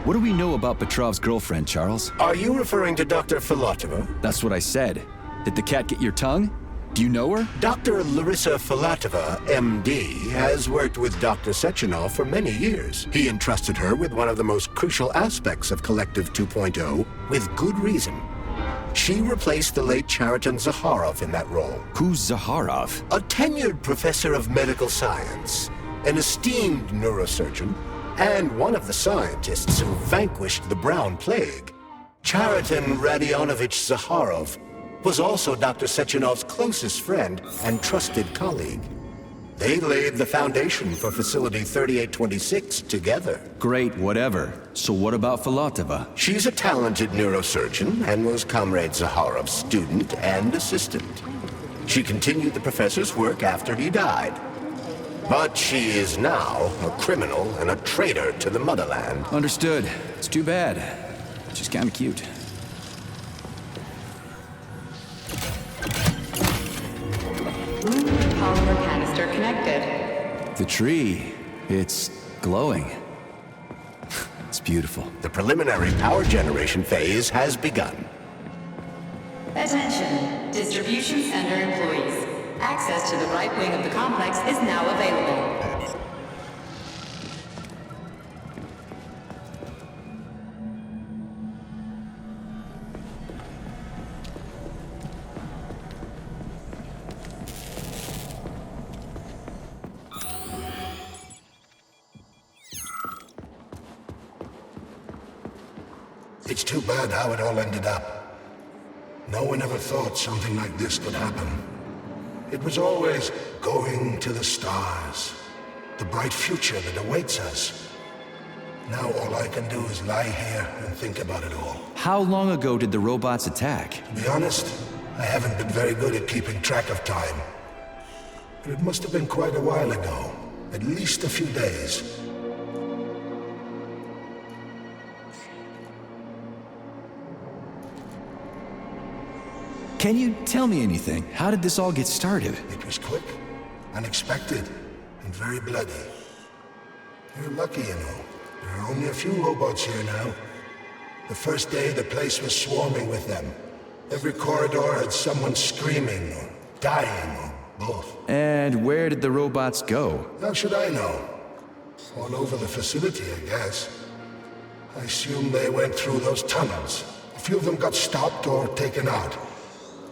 What do we know about Petrov's girlfriend, Charles? Are you referring to Dr. Filatova? That's what I said. Did the cat get your tongue? Do you know her? Dr. Larissa Filatova, MD, has worked with Dr. Sechenov for many years. He entrusted her with one of the most crucial aspects of Collective 2.0, with good reason. She replaced the late Chariton Zakharov in that role. Who's Zakharov? A tenured professor of medical science, an esteemed neurosurgeon, and one of the scientists who vanquished the Brown Plague. Chariton Radionovich Zakharov was also Dr. Sechenov's closest friend and trusted colleague. They laid the foundation for Facility 3826 together. Great, whatever. So what about Filatova? She's a talented neurosurgeon and was Comrade Zakharov's student and assistant. She continued the professor's work after he died. But she is now a criminal and a traitor to the motherland. Understood. It's too bad. She's kinda cute. Polymer canister connected. The tree, it's glowing. It's beautiful. The preliminary power generation phase has begun. Attention, distribution center employees. Access to the right wing of the complex is now available. It's too bad how it all ended up. No one ever thought something like this could happen. It was always going to the stars, the bright future that awaits us. Now all I can do is lie here and think about it all. How long ago did the robots attack? To be honest, I haven't been very good at keeping track of time. But it must have been quite a while ago, at least a few days. Can you tell me anything? How did this all get started? It was quick, unexpected, and very bloody. You're lucky, you know. There are only a few robots here now. The first day, the place was swarming with them. Every corridor had someone screaming, or dying, or both. And where did the robots go? How should I know? All over the facility, I guess. I assume they went through those tunnels. A few of them got stopped or taken out.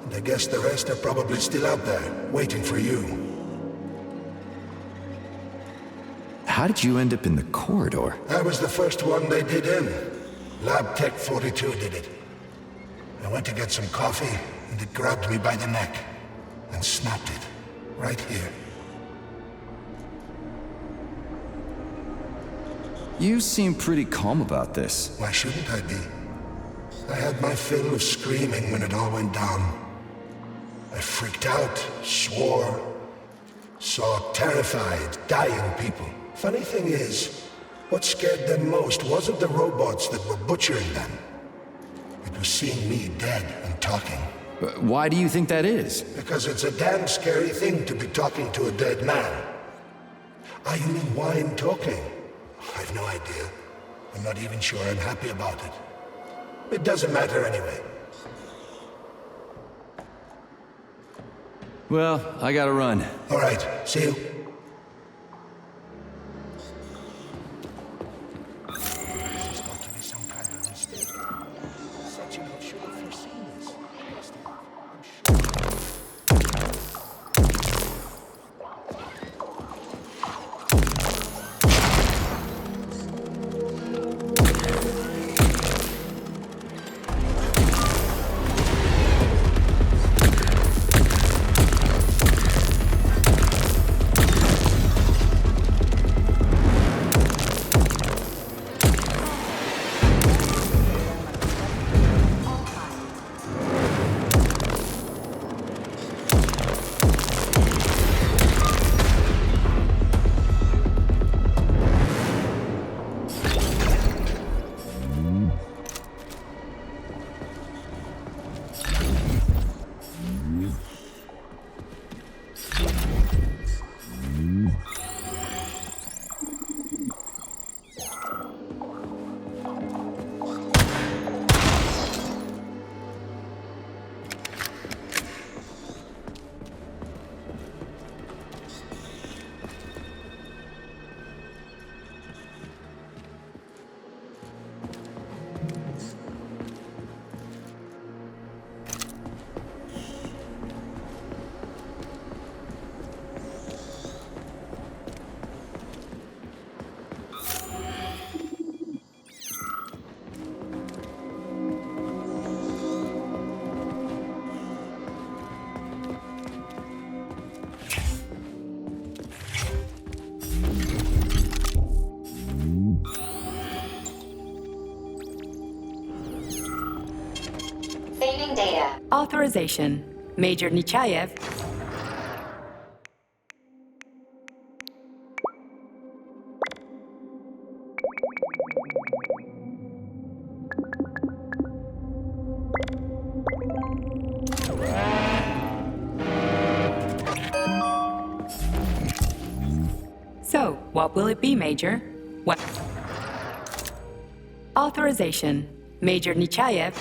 And I guess the rest are probably still out there, waiting for you. How did you end up in the corridor? I was the first one they did in. Lab Tech 42 did it. I went to get some coffee, and it grabbed me by the neck and snapped it, right here. You seem pretty calm about this. Why shouldn't I be? I had my fill of screaming when it all went down. I freaked out, swore, saw terrified, dying people. Funny thing is, what scared them most wasn't the robots that were butchering them. It was seeing me dead and talking. Why do you think that is? Because it's a damn scary thing to be talking to a dead man. Ah, you mean wine talking? I've no idea. I'm not even sure I'm happy about it. It doesn't matter anyway. Well, I gotta run. All right, see you. This has got to be some kind of mistake. Sechenov should have foreseen this. Must have. I'm sure. Authorization. Major Nechayev. So, what will it be, Major? What? Authorization. Major Nechayev.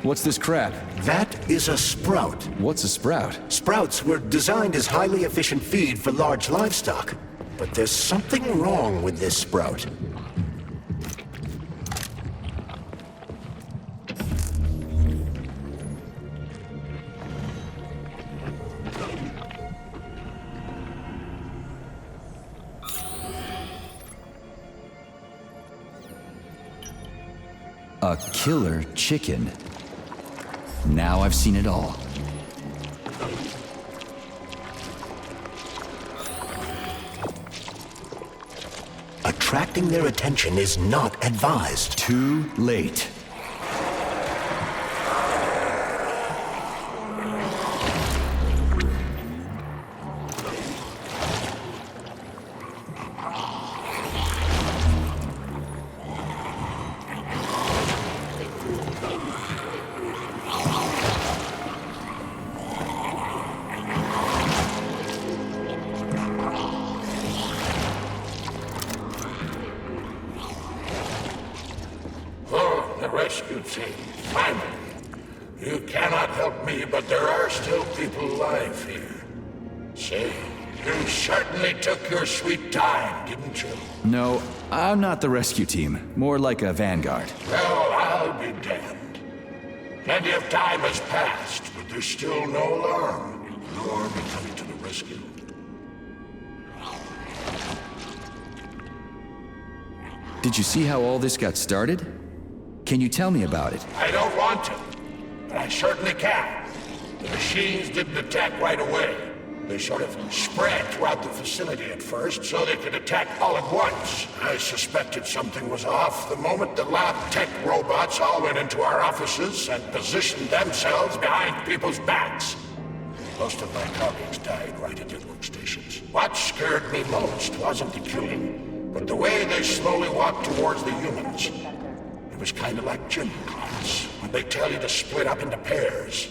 What's this crap? That is a sprout. What's a sprout? Sprouts were designed as highly efficient feed for large livestock. But there's something wrong with this sprout. A killer chicken. Now I've seen it all. Attracting their attention is not advised. Too late. Rescue team, finally. You cannot help me, but there are still people alive here. Say, you certainly took your sweet time, didn't you? No, I'm not the rescue team. More like a vanguard. Well, I'll be damned. Plenty of time has passed, but there's still no alarm. No army coming to the rescue. Did you see how all this got started? Can you tell me about it? I don't want to, but I certainly can. The machines didn't attack right away. They sort of spread throughout the facility at first, so they could attack all at once. I suspected something was off the moment the lab tech robots all went into our offices and positioned themselves behind people's backs. Most of my colleagues died right at their workstations. What scared me most wasn't the killing, but the way they slowly walked towards the humans. It was kind of like gym class, when they tell you to split up into pairs.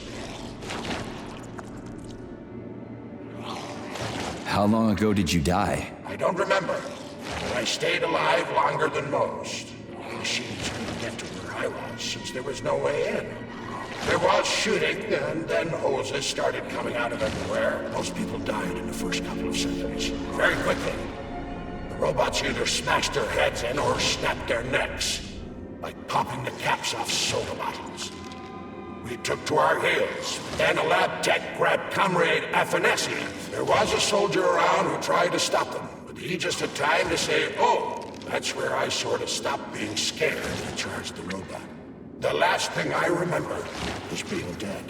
How long ago did you die? I don't remember, but I stayed alive longer than most. The machines couldn't get to where I was, since there was no way in. There was shooting, and then hoses started coming out of everywhere. Most people died in the first couple of seconds. Very quickly. The robots either smashed their heads in or snapped their necks. Like popping the caps off soda bottles. We took to our heels. Then a lab tech grabbed Comrade Afanasiev. There was a soldier around who tried to stop them, but he just had time to say, "Oh." That's where I sort of stopped being scared and charged the robot. The last thing I remember was being dead.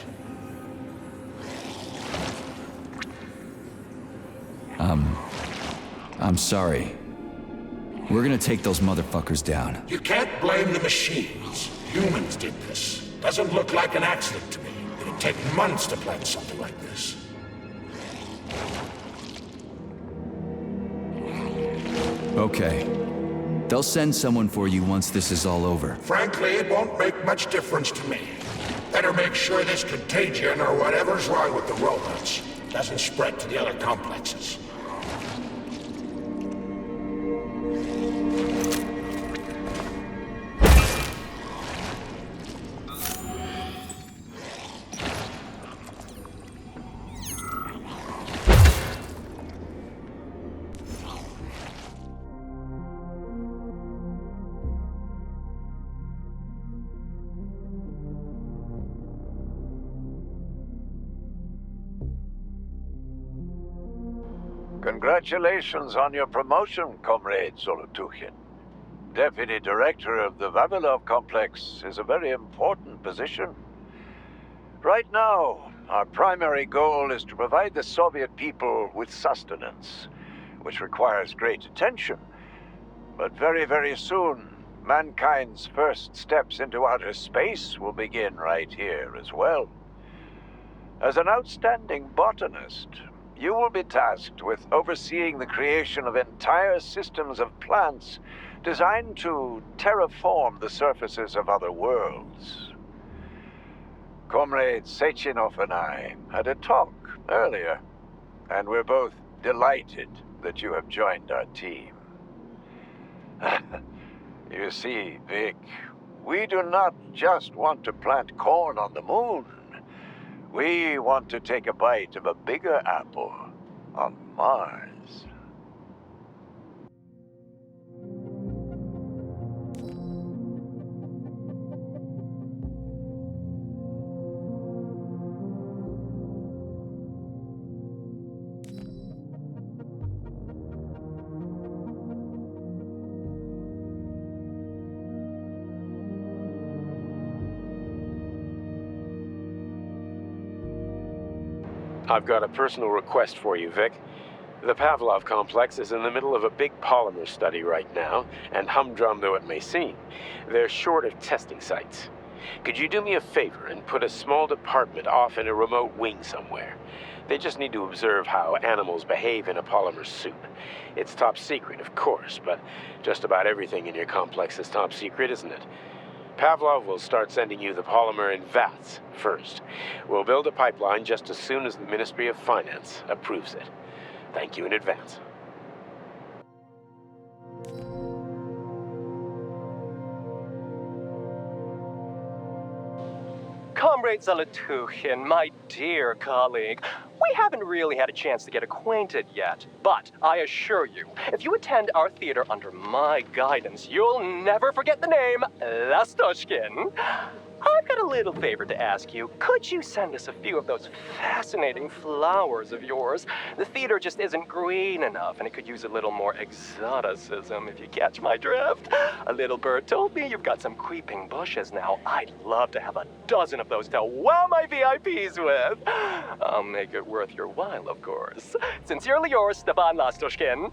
I'm sorry. We're gonna take those motherfuckers down. You can't blame the machines. Humans did this. Doesn't look like an accident to me. It'd take months to plan something like this. Okay. They'll send someone for you once this is all over. Frankly, it won't make much difference to me. Better make sure this contagion or whatever's wrong with the robots doesn't spread to the other complexes. Congratulations on your promotion, Comrade Zolotukhin. Deputy Director of the Vavilov Complex is a very important position. Right now, our primary goal is to provide the Soviet people with sustenance, which requires great attention. But very, very soon, mankind's first steps into outer space will begin right here as well. As an outstanding botanist, you will be tasked with overseeing the creation of entire systems of plants designed to terraform the surfaces of other worlds. Comrade Sechenov and I had a talk earlier, and we're both delighted that you have joined our team. You see, Vic, we do not just want to plant corn on the moon. We want to take a bite of a bigger apple on Mars. I've got a personal request for you, Vic. The Pavlov complex is in the middle of a big polymer study right now, and humdrum though it may seem, they're short of testing sites. Could you do me a favor and put a small department off in a remote wing somewhere? They just need to observe how animals behave in a polymer soup. It's top secret, of course, but just about everything in your complex is top secret, isn't it? Pavlov will start sending you the polymer in vats first. We'll build a pipeline just as soon as the Ministry of Finance approves it. Thank you in advance. Comrade Zolotukhin, my dear colleague, we haven't really had a chance to get acquainted yet, but I assure you, if you attend our theater under my guidance, you'll never forget the name Lastoshkin. I've got a little favor to ask you. Could you send us a few of those fascinating flowers of yours? The theater just isn't green enough, and it could use a little more exoticism, if you catch my drift. A little bird told me you've got some creeping bushes now. I'd love to have a dozen of those to wow my VIPs with. I'll make it worth your while, of course. Sincerely yours, Stepan Lastoshkin.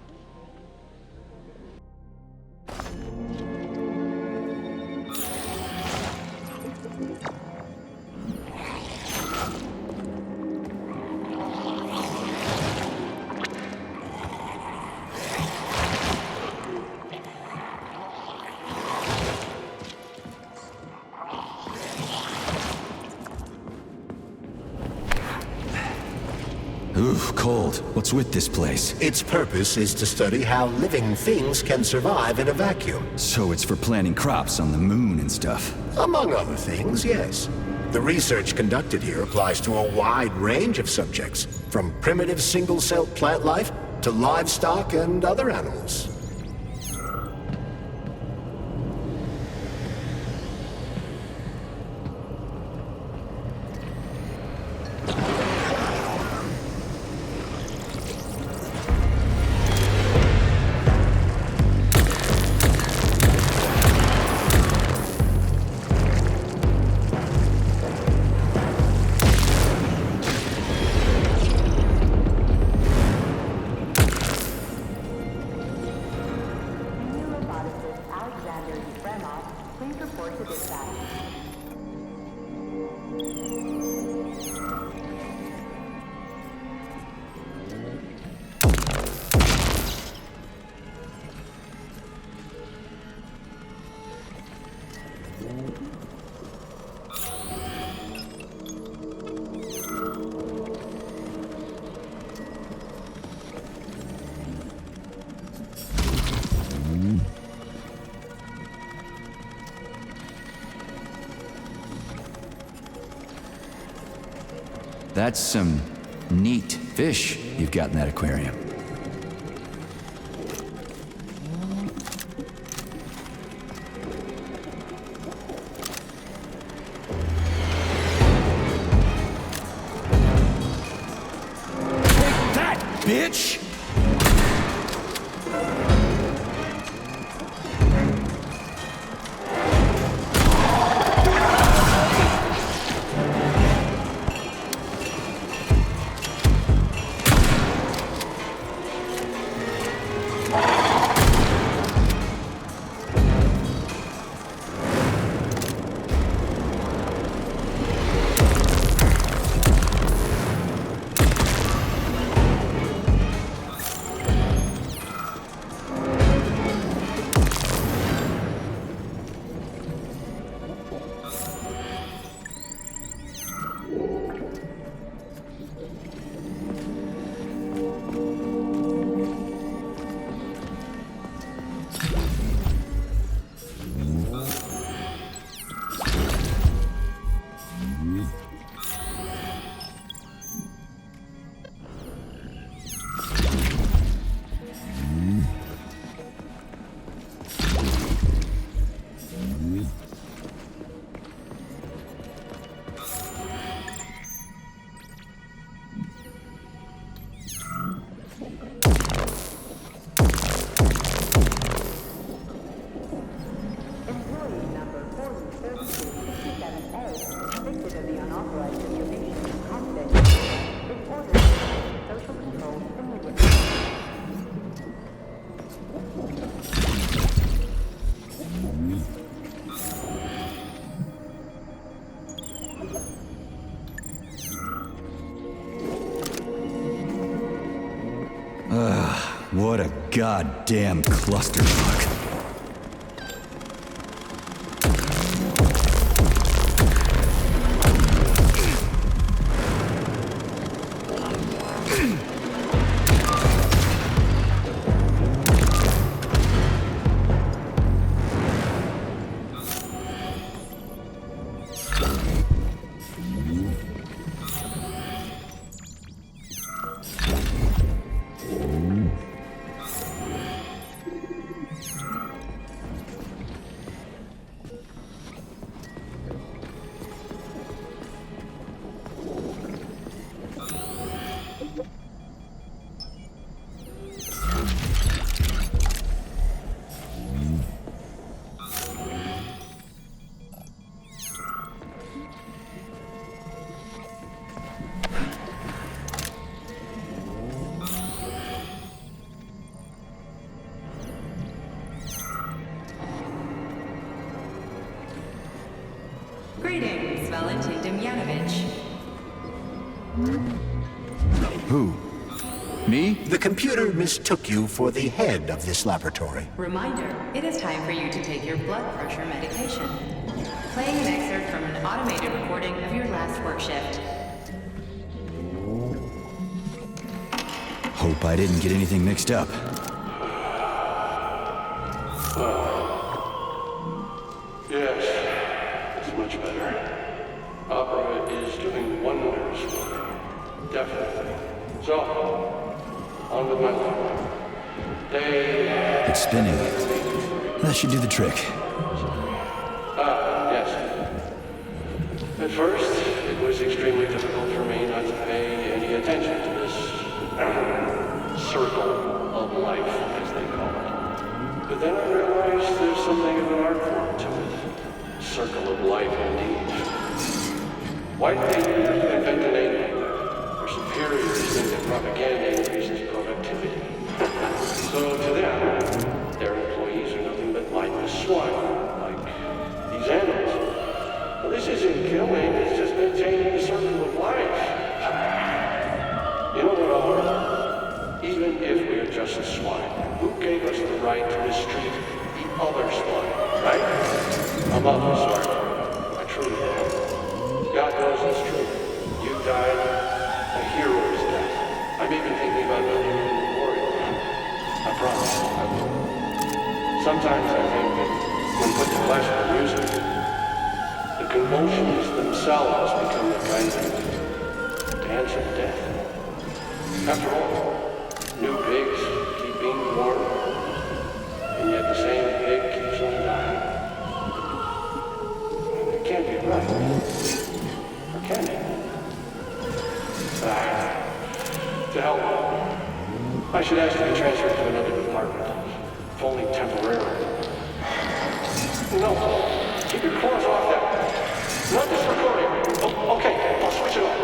Oof, cold. What's with this place? Its purpose is to study how living things can survive in a vacuum. So it's for planting crops on the moon and stuff. Among other things, yes. The research conducted here applies to a wide range of subjects, from primitive single-celled plant life to livestock and other animals. that's some neat fish you've got in that aquarium. Take that, bitch! What a goddamn clusterfuck. Greetings, Valentin Demyanovich. Who? Me? The computer mistook you for the head of this laboratory. Reminder, it is time for you to take your blood pressure medication. Playing an excerpt from an automated recording of your last work shift. Hope I didn't get anything mixed up. Yes, it's much better. Opera is doing wonders for me. Definitely. So, on with my life. It's spinning. That should do the trick. Yes. At first, it was extremely difficult for me not to pay any attention to this circle of life, as they call it. But then I realized there's something of an art form to it. Circle of life, indeed. Why did they invent a name like that? Their superiors think that propaganda increases productivity. So to them, their employees are nothing but mindless swine, like these animals. Well, this isn't killing, it's just maintaining the circle of life. You know what, Oliver? Even if we're just swine, who gave us the right to mistreat the other swine, right? I'm awfully sorry. I truly am. God knows it's true. You died a hero's death. I'm even thinking about building a memorial. I promise I will. Sometimes I think that when put to classical music, the convulsions themselves become the kind of dance of death. After all, new pigs keep being born, and yet the same pig keeps on dying. It can't be right. Or can it? To hell. I should ask to be transferred to another department, if only temporarily. No, keep your claws off that. Not this recording. Oh, okay, I'll switch it off.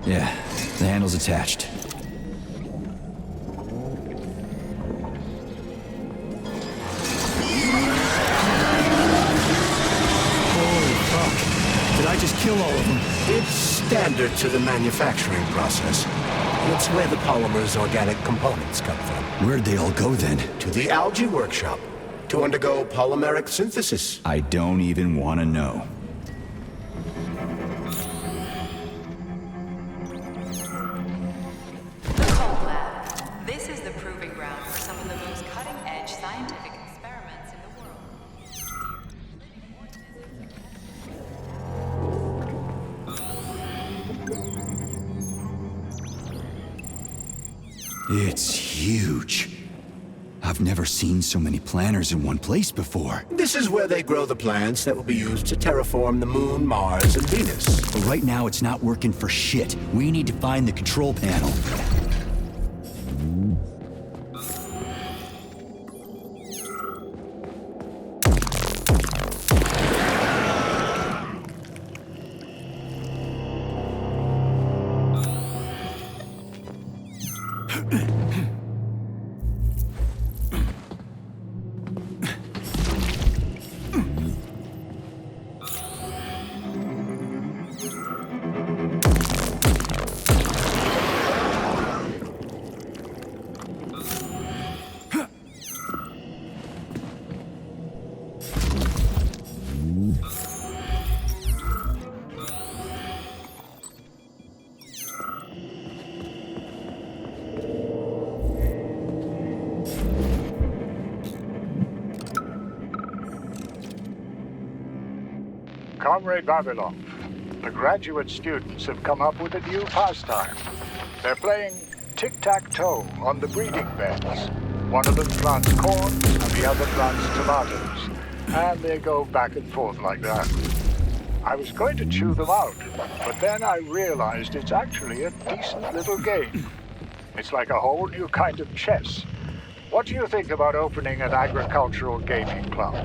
Yeah, the handle's attached. Holy fuck. Did I just kill all of them? It's standard to the manufacturing process. It's where the Polymer's organic components come from. Where'd they all go then? To the algae workshop, to undergo polymeric synthesis. I don't even want to know. This is the proving ground for some of the most cutting-edge scientific experiments in the world. It's huge. I've never seen so many planters in one place before. This is where they grow the plants that will be used to terraform the Moon, Mars, and Venus. But right now it's not working for shit. We need to find the control panel. Comrade Vavilov, the graduate students have come up with a new pastime. They're playing tic-tac-toe on the breeding beds. One of them plants corn, and the other plants tomatoes. And they go back and forth like that. I was going to chew them out, but then I realized it's actually a decent little game. It's like a whole new kind of chess. What do you think about opening an agricultural gaming club?